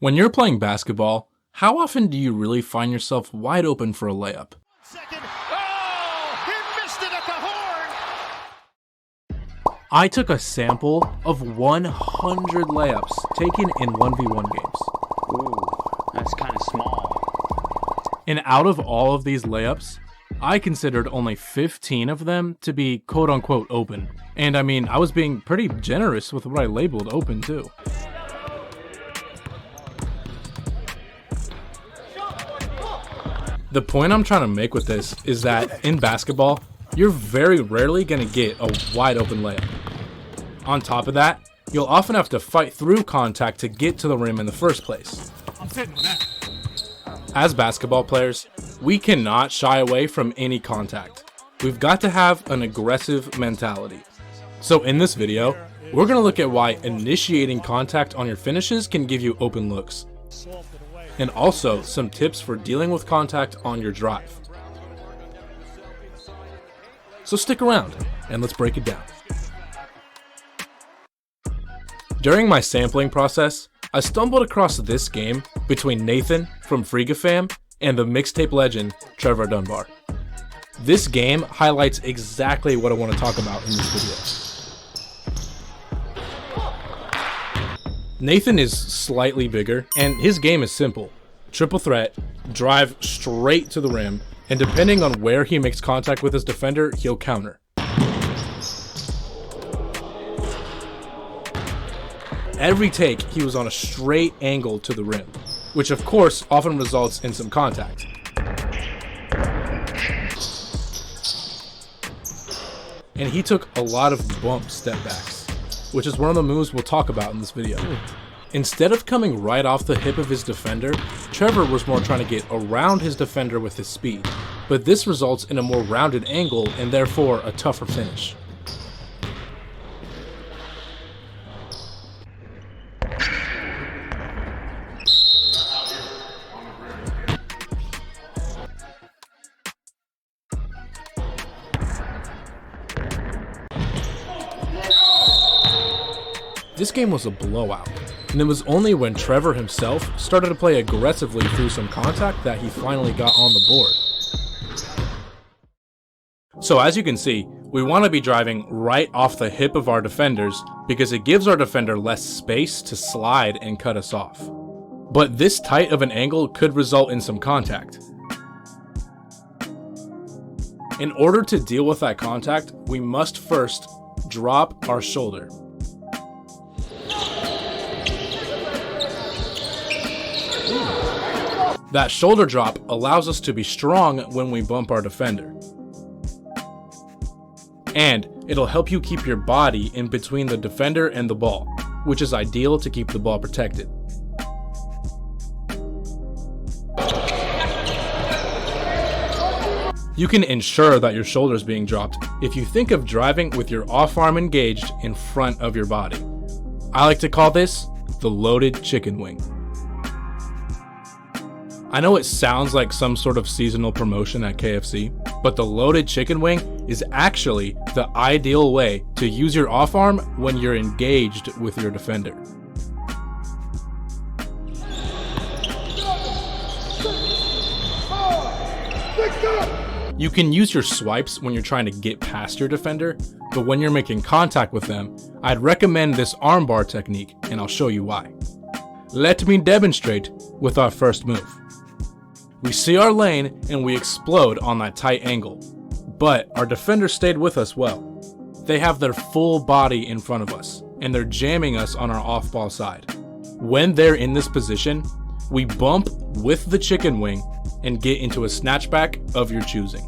When you're playing basketball, how often do you really find yourself wide open for a layup? Second. Oh, he missed it at the horn. I took a sample of 100 layups taken in 1v1 games. Ooh, that's kind of small. And out of all of these layups, I considered only 15 of them to be quote-unquote open. And I mean, I was being pretty generous with what I labeled open too. The point I'm trying to make with this is that in basketball, you're very rarely going to get a wide open layup. On top of that, you'll often have to fight through contact to get to the rim in the first place. I'm sitting with that. As basketball players, we cannot shy away from any contact. We've got to have an aggressive mentality. So in this video, we're going to look at why initiating contact on your finishes can give you open looks. And also some tips for dealing with contact on your drive. So stick around and let's break it down. During my sampling process, I stumbled across this game between Nathan from FreegaFam and the mixtape legend Trevor Dunbar. This game highlights exactly what I want to talk about in this video. Nathan is slightly bigger, and his game is simple. Triple threat, drive straight to the rim, and depending on where he makes contact with his defender, he'll counter. Every take, he was on a straight angle to the rim, which of course often results in some contact. And he took a lot of bump step backs, which is one of the moves we'll talk about in this video. Instead of coming right off the hip of his defender, Trevor was more trying to get around his defender with his speed, but this results in a more rounded angle and therefore a tougher finish. This game was a blowout, and it was only when Trevor himself started to play aggressively through some contact that he finally got on the board. So as you can see, we want to be driving right off the hip of our defenders because it gives our defender less space to slide and cut us off. But this tight of an angle could result in some contact. In order to deal with that contact, we must first drop our shoulder. That shoulder drop allows us to be strong when we bump our defender. And it'll help you keep your body in between the defender and the ball, which is ideal to keep the ball protected. You can ensure that your shoulder is being dropped if you think of driving with your off arm engaged in front of your body. I like to call this the loaded chicken wing. I know it sounds like some sort of seasonal promotion at KFC, but the loaded chicken wing is actually the ideal way to use your off arm when you're engaged with your defender. You can use your swipes when you're trying to get past your defender, but when you're making contact with them, I'd recommend this armbar technique, and I'll show you why. Let me demonstrate with our first move. We see our lane and we explode on that tight angle, but our defender stayed with us well. They have their full body in front of us, and they're jamming us on our off-ball side. When they're in this position, we bump with the chicken wing and get into a snatchback of your choosing.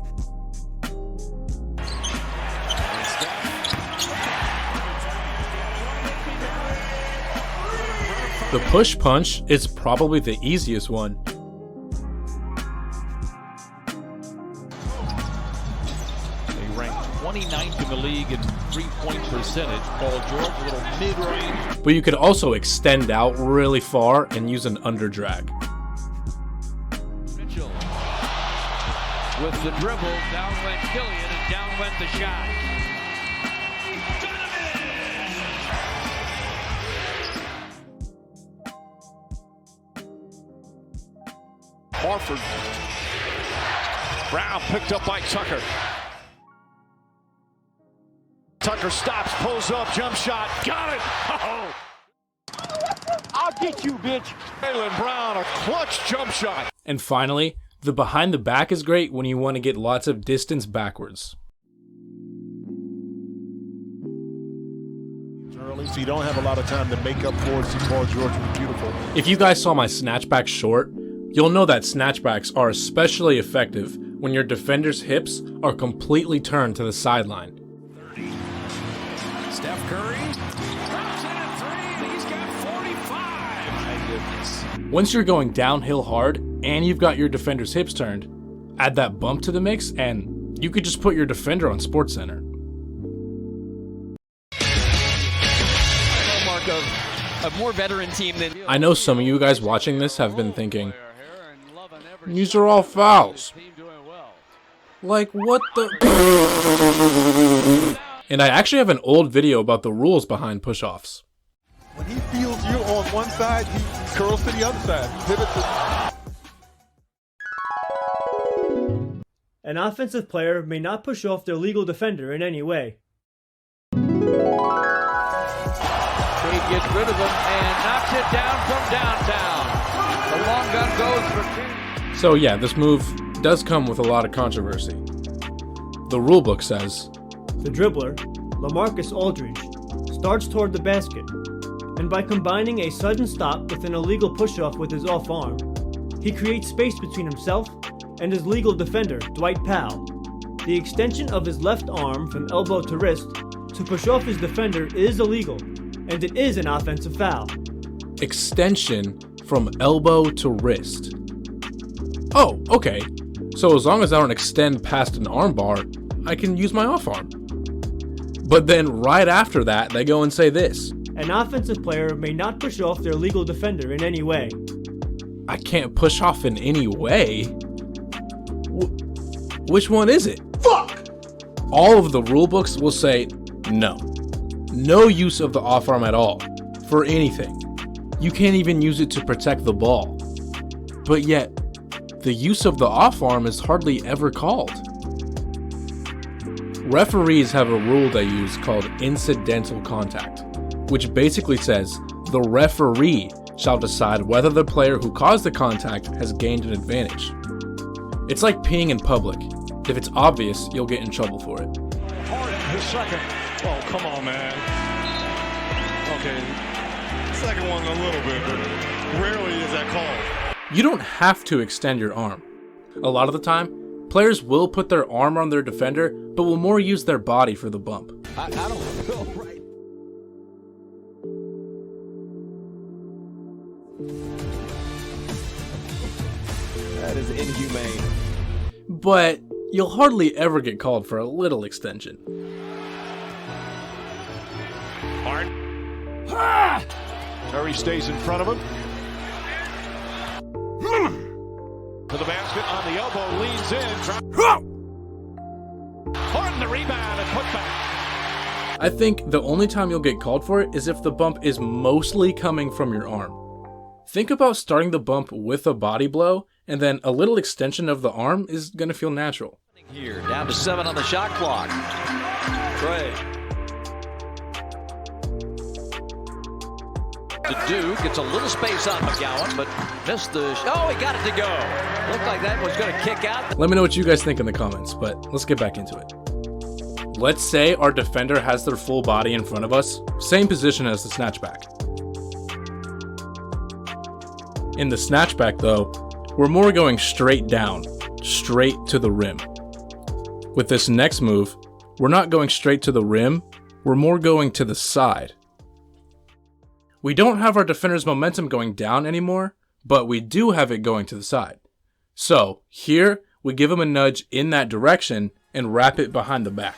The push punch is probably the easiest one. They rank 29th in the league in three-point percentage. Paul George, a little mid-range. But you could also extend out really far and use an under drag. Mitchell with the dribble, down went Killian, and down went the shot. Horford. Brown picked up by Tucker. Tucker stops, pulls up, jump shot, got it! Oh! I'll get you, bitch! Jaylen Brown, a clutch jump shot. And finally, the behind the back is great when you want to get lots of distance backwards. Early, so you don't have a lot of time to make up for it. See Paul George was beautiful. If you guys saw my snatchback short, you'll know that snatchbacks are especially effective when your defender's hips are completely turned to the sideline. Steph Curry drops in at 3, and he's got 45. My goodness. Once you're going downhill hard and you've got your defender's hips turned, add that bump to the mix and you could just put your defender on SportsCenter. A more veteran team than I know some of you guys watching this have been thinking, these are all fouls. Like, what the? And I actually have an old video about the rules behind push-offs. When he feels you on one side, he curls to the other side. Pivots to... An offensive player may not push off their legal defender in any way. Cade gets rid of him and knocks it down from downtown. The long gun goes for 2. So yeah, this move does come with a lot of controversy. The rulebook says, The dribbler, LaMarcus Aldridge, starts toward the basket, and by combining a sudden stop with an illegal push-off with his off arm, he creates space between himself and his legal defender, Dwight Powell. The extension of his left arm from elbow to wrist to push off his defender is illegal, and it is an offensive foul. Extension from elbow to wrist. Oh, okay. So as long as I don't extend past an armbar, I can use my off arm. But then right after that, they go and say this. An offensive player may not push off their legal defender in any way. I can't push off in any way? Which one is it? Fuck! All of the rule books will say no. No use of the off arm at all, for anything. You can't even use it to protect the ball. But yet, the use of the off arm is hardly ever called. Referees have a rule they use called incidental contact, which basically says the referee shall decide whether the player who caused the contact has gained an advantage. It's like peeing in public. If it's obvious, you'll get in trouble for it. Harden, his second. Oh, come on, man. Okay, second one a little bit, but rarely is that called. You don't have to extend your arm. A lot of the time, players will put their arm on their defender, but will more use their body for the bump. I don't feel right. That is inhumane. But you'll hardly ever get called for a little extension. Harden. Curry stays in front of him. To the basket on the elbow, leans in. Harden the rebound and put back. I think the only time you'll get called for it is if the bump is mostly coming from your arm. Think about starting the bump with a body blow, and then a little extension of the arm is going to feel natural. here. Down to 7 on the shot clock. Trey. To Duke, gets a little space on McGowan, but missed the... Oh, he got it to go. Looked like that was going to kick out. Let me know what you guys think in the comments, but let's get back into it. Let's say our defender has their full body in front of us, same position as the snatchback. In the snatchback though, we're more going straight down, straight to the rim. With this next move, we're not going straight to the rim, we're more going to the side. We don't have our defender's momentum going down anymore, but we do have it going to the side. So here, we give him a nudge in that direction and wrap it behind the back.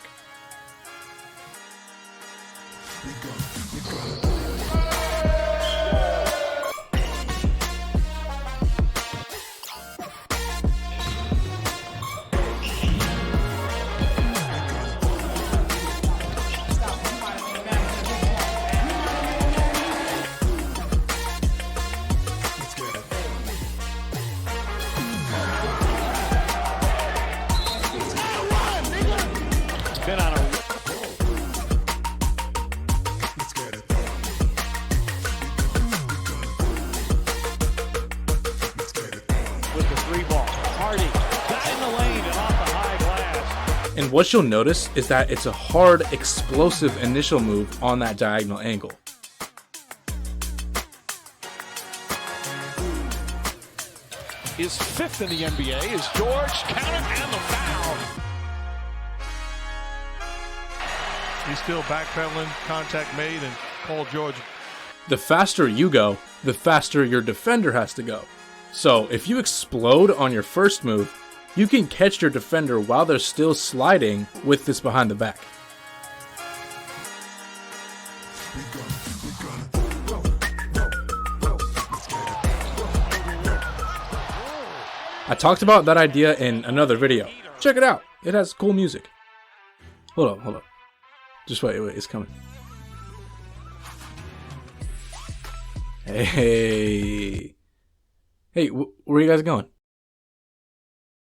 And what you'll notice is that it's a hard, explosive initial move on that diagonal angle. Is 5th in the NBA is George, count it, and the foul. He's still backpedaling, contact made, and Paul George. The faster you go, the faster your defender has to go. So if you explode on your first move, you can catch your defender while they're still sliding with this behind the back. I talked about that idea in another video. Check it out. It has cool music. Hold up. Just wait, it's coming. Hey, where are you guys going?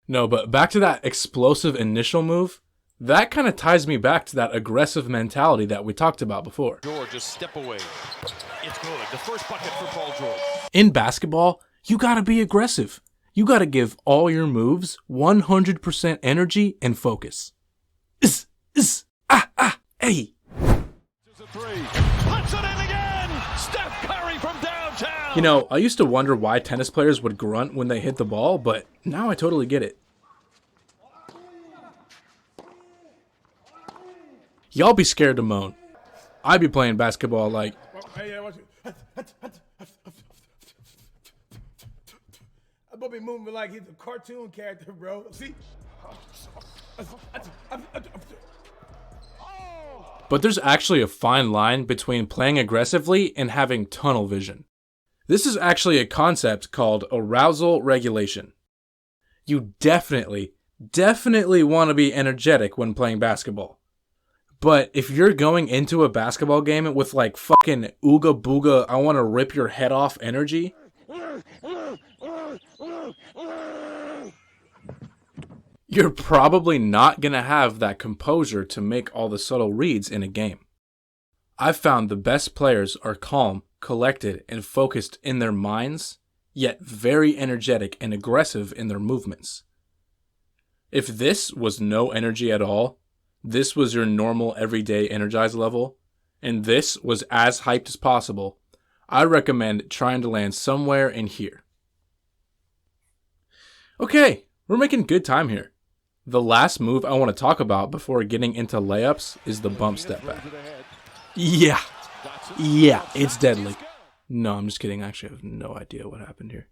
No, but back to that explosive initial move. That kind of ties me back to that aggressive mentality that we talked about before. George, just step away. It's good. The first bucket for Paul George. In basketball, you gotta be aggressive. You gotta give all your moves 100% energy and focus. Hey. There's a three. Puts it in again. Steph Curry from downtown. You know, I used to wonder why tennis players would grunt when they hit the ball, but now I totally get it. Y'all be scared to moan. I be playing basketball like... I'm gonna be moving like he's a cartoon character, bro. See? But there's actually a fine line between playing aggressively and having tunnel vision. This is actually a concept called arousal regulation. You definitely want to be energetic when playing basketball. But if you're going into a basketball game with like fucking ooga booga, I want to rip your head off energy, you're probably not going to have that composure to make all the subtle reads in a game. I've found the best players are calm, collected, and focused in their minds, yet very energetic and aggressive in their movements. If this was no energy at all, this was your normal everyday energized level, and this was as hyped as possible, I recommend trying to land somewhere in here. Okay, we're making good time here. The last move I want to talk about before getting into layups is the bump step back. Yeah, it's deadly. No, I'm just kidding. Actually, I have no idea what happened here.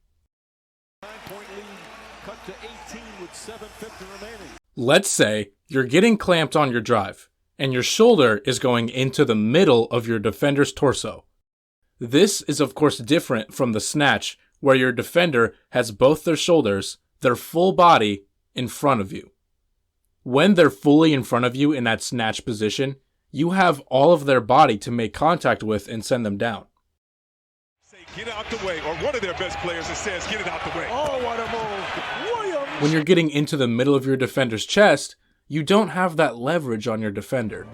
Let's say you're getting clamped on your drive, and your shoulder is going into the middle of your defender's torso. This is of course different from the snatch, where your defender has both their shoulders, their full body, in front of you. When they're fully in front of you in that snatch position, you have all of their body to make contact with and send them down. Say, get out the way, or one of their best players that says, get it out the way. Oh, what a move. Williams. When you're getting into the middle of your defender's chest, you don't have that leverage on your defender.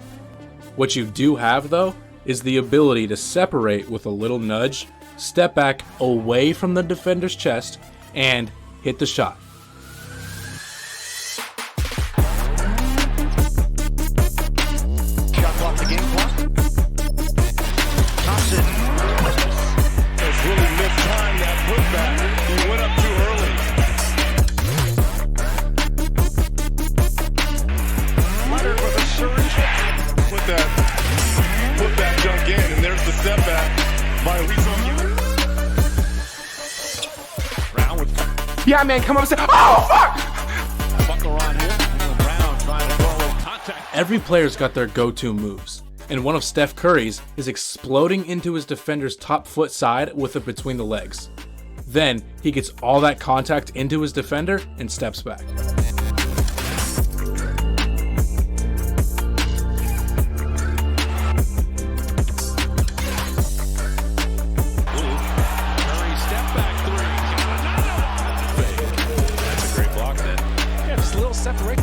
What you do have, though, is the ability to separate with a little nudge, step back away from the defender's chest, and hit the shot. Put that junk in, and there's the step back by Yeah, man, come up and say, oh, fuck! Buckle around here. Brown trying to go with contact. Every player's got their go-to moves, and one of Steph Curry's is exploding into his defender's top foot side with it between the legs. Then he gets all that contact into his defender and steps back. Separate.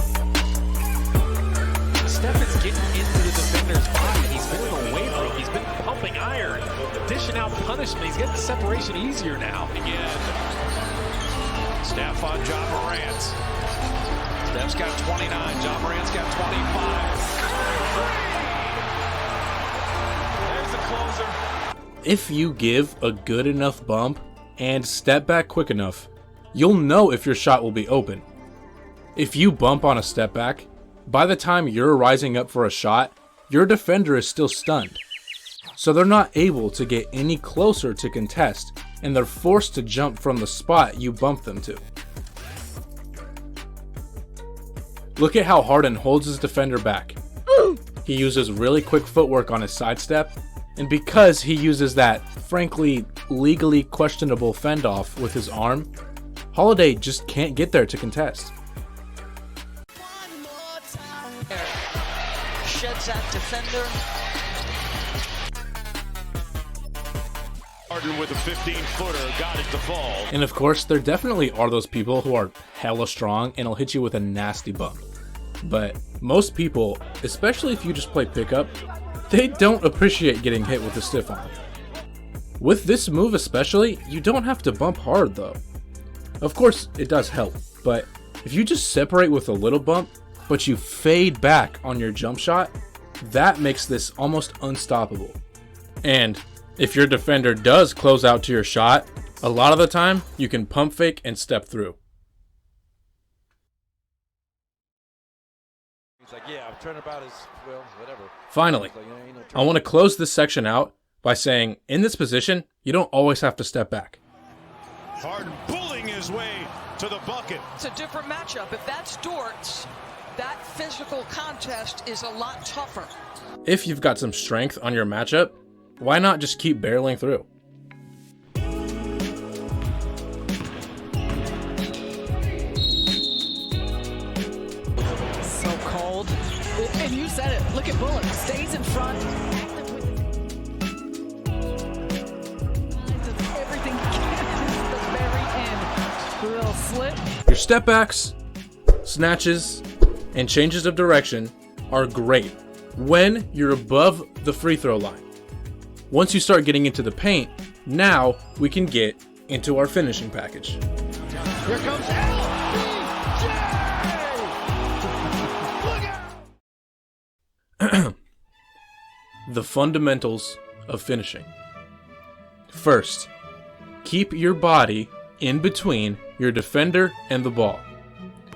Steph is getting into the defender's body. He's going away from him. He's been pumping iron, dishing out punishment. He's getting the separation easier now. Again. Steph on Ja Morant. Steph's got 29. John Morant's got 25. There's the closer. If you give a good enough bump and step back quick enough, you'll know if your shot will be open. If you bump on a step back, by the time you're rising up for a shot, your defender is still stunned. So they're not able to get any closer to contest, and they're forced to jump from the spot you bump them to. Look at how Harden holds his defender back. He uses really quick footwork on his sidestep, and because he uses that, frankly, legally questionable fend-off with his arm, Holiday just can't get there to contest. Sheds that defender. Harden with a 15-footer, got it to fall. And of course, there definitely are those people who are hella strong and will hit you with a nasty bump. But most people, especially if you just play pickup, they don't appreciate getting hit with a stiff arm. With this move especially, you don't have to bump hard though. Of course, it does help, but if you just separate with a little bump, but you fade back on your jump shot, that makes this almost unstoppable. And if your defender does close out to your shot, a lot of the time, you can pump fake and step through. He's like, yeah, I'm turning about his, well, whatever. Finally, I want to close this section out by saying, in this position, you don't always have to step back. Harden pulling his way to the bucket. It's a different matchup. If that's Dortz, that physical contest is a lot tougher. If you've got some strength on your matchup, why not just keep barreling through? So cold. And you said it. Look at Bullock. Stays in front. Everything he can to the very end. Little slip. Your step backs, snatches, and changes of direction are great when you're above the free throw line. Once you start getting into the paint, now we can get into our finishing package. Here comes LBJ! Look out! The fundamentals of finishing. First, keep your body in between your defender and the ball.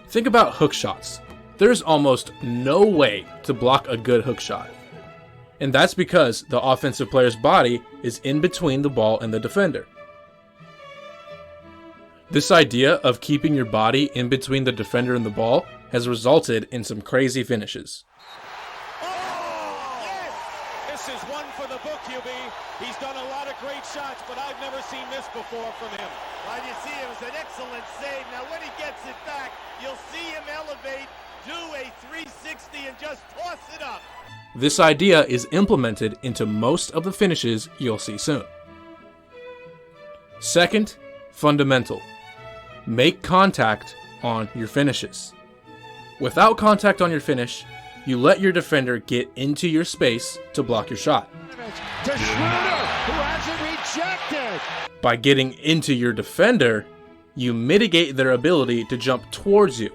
Think about hook shots. There's almost no way to block a good hook shot. And that's because the offensive player's body is in between the ball and the defender. This idea of keeping your body in between the defender and the ball has resulted in some crazy finishes. Oh, yes! This is one for the book, QB. He's done a lot of great shots, but I've never seen this before from him. Well, you see, it was an excellent save. Now, when he gets it back, you'll see him elevate, do a 360, and just toss it up. This idea is implemented into most of the finishes you'll see soon. Second, fundamental. Make contact on your finishes. Without contact on your finish, you let your defender get into your space to block your shot. To Schroeder, who has it rejected. By getting into your defender, you mitigate their ability to jump towards you.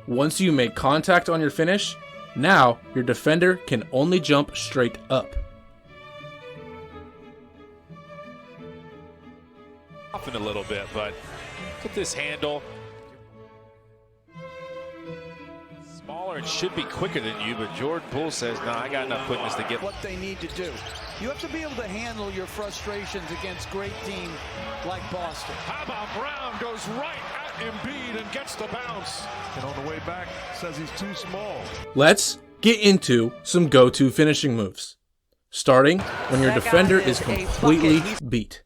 Once you make contact on your finish, now your defender can only jump straight up. Off in a little bit, but look at this handle. Smaller and should be quicker than you, but Jordan Poole says, no, I got enough quickness to get What they need to do. You have to be able to handle your frustrations against great teams like Boston. How about Brown goes right at Embiid and gets the bounce. And on the way back, says he's too small. Let's get into some go-to finishing moves. Starting when your defender is completely beat.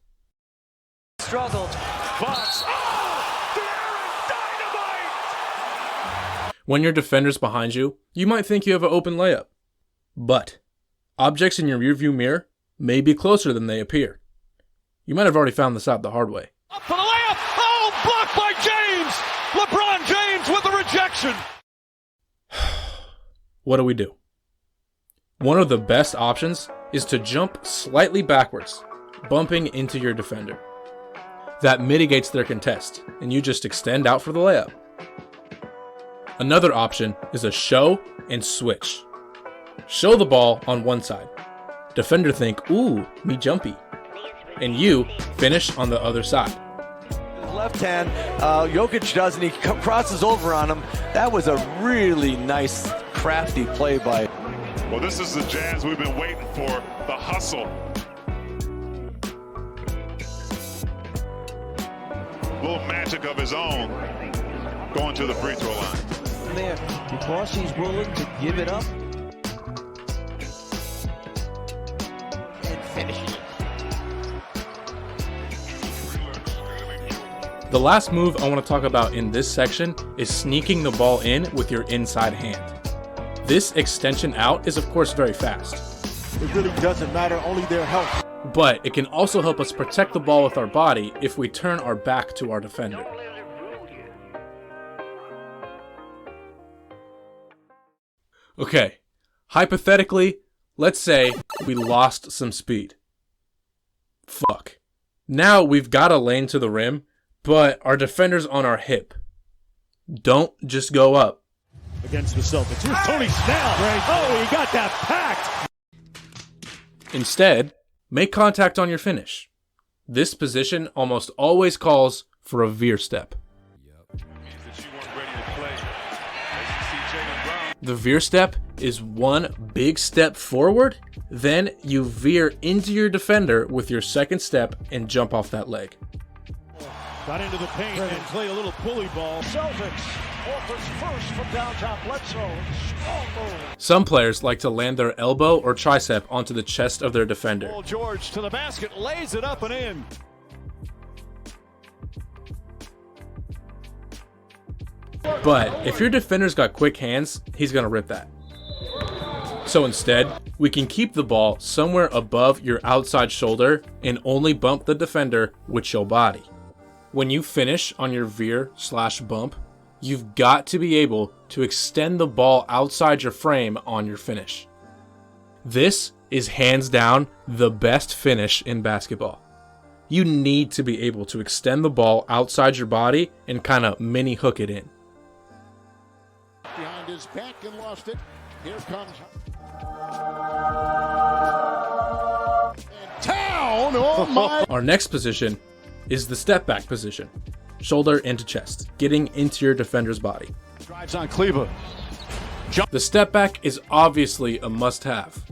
Struggled. Bucks. Oh! Dynamite! When your defender's behind you, you might think you have an open layup. But objects in your rearview mirror may be closer than they appear. You might have already found this out the hard way. Up for the layup. Oh, blocked by James. LeBron James with the rejection. What do we do? One of the best options is to jump slightly backwards, bumping into your defender. That mitigates their contest, and you just extend out for the layup. Another option is a show and switch. Show the ball on one side. Defender think, ooh, me jumpy. And you finish on the other side. Left hand, Jokic does, and he crosses over on him. That was a really nice, crafty play by. Well, this is the Jazz we've been waiting for, the hustle. A little magic of his own going to the free throw line. There, because he's willing to give it up and finish it. The last move I want to talk about in this section is sneaking the ball in with your inside hand. This extension out is of course very fast. It really doesn't matter, only their health. But it can also help us protect the ball with our body if we turn our back to our defender. Okay, hypothetically, let's say we lost some speed. Fuck. Now we've got a lane to the rim, but our defender's on our hip. Don't just go up. Against the Celtics. Here's Tony Snell. Oh, he got that packed. Instead, make contact on your finish. This position almost always calls for a veer step. The veer step is one big step forward, then you veer into your defender with your second step and jump off that leg. Got into the paint and play a little pulley ball. Celtics offers first from downtown Bledsoe. Some players like to land their elbow or tricep onto the chest of their defender. Paul George to the basket, lays it up and in. But if your defender's got quick hands, he's gonna rip that. So instead, we can keep the ball somewhere above your outside shoulder and only bump the defender with your body. When you finish on your veer/bump, you've got to be able to extend the ball outside your frame on your finish. This is hands down the best finish in basketball. You need to be able to extend the ball outside your body and kind of mini hook it in. Behind his back and lost it. Here comes Town. Oh my. Our next position is the step back position. Shoulder into chest, getting into your defender's body. Drives on Kleber. The step back is obviously a must-have.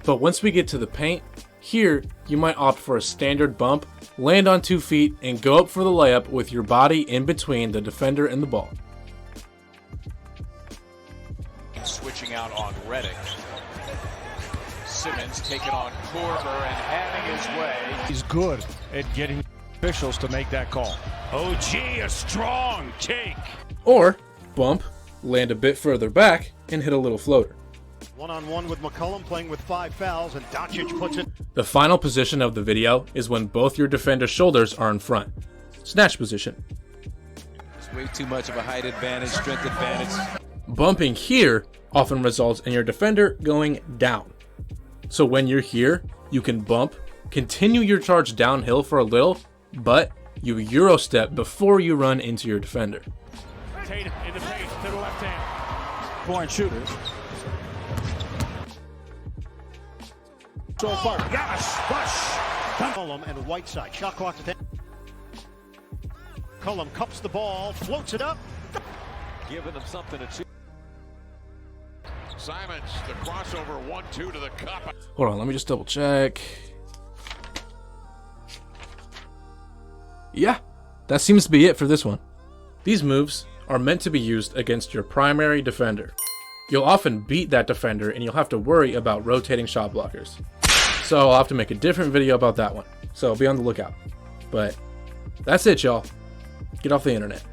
But once we get to the paint, here you might opt for a standard bump, land on 2 feet, and go up for the layup with your body in between the defender and the ball. Switching out on Reddick. Simmons taking on Korver and having his way. He's good at getting officials to make that call. OG, a strong take. Or bump, land a bit further back, and hit a little floater. One-on-one with McCollum playing with 5 fouls, and Doncic puts it. The final position of the video is when both your defender's shoulders are in front. Snatch position. It's way too much of a height advantage, strength advantage. Bumping here often results in your defender going down. So when you're here, you can bump, continue your charge downhill for a little, but you Euro step before you run into your defender. Tatum in the paint to the left hand. Foreign shooters. So far, gosh, rush. Cullum and Whiteside. Shot clock to 10. Cullum cups the ball, floats it up. Giving them something to choose. Simons, the crossover 1-2 to the cup. Hold on, let me just double check. Yeah, that seems to be it for this one. These moves are meant to be used against your primary defender. You'll often beat that defender and you'll have to worry about rotating shot blockers. So I'll have to make a different video about that one. So be on the lookout. But that's it, y'all. Get off the internet.